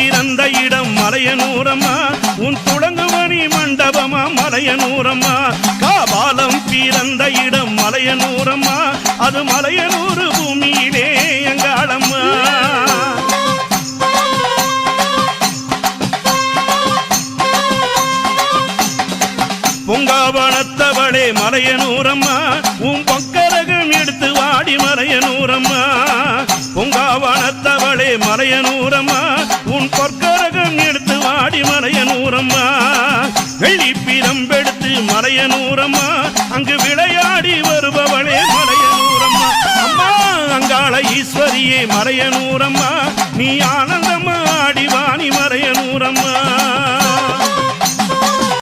பிறந்த இடம் மலையனூரம்மா உன் துளங்குமணி மண்டபமா மலையனூரம்மா காபாலம் பிறந்த இடம் மலையனூரம்மா அது மலையனூர் பூமியிலே எங்காளம்மா பொங்காவனத்தவளே மலையனூரம்மா உன் பொக்கரகம் எடுத்து வாடி மலையனூரம்மா பொங்காவனத்தவளே மலையனூரம்மா உன் பொற்கரகம் எடுத்து வாடி மலையனூரம்மா வெள்ளி பிரம்பெடுத்து மலையனூரம்மா அங்கு விளையாடி வருபவளே மலையனூரம்மா அம்மா அங்காள ஈஸ்வரியே மலையனூரம்மா நீ ஆனந்த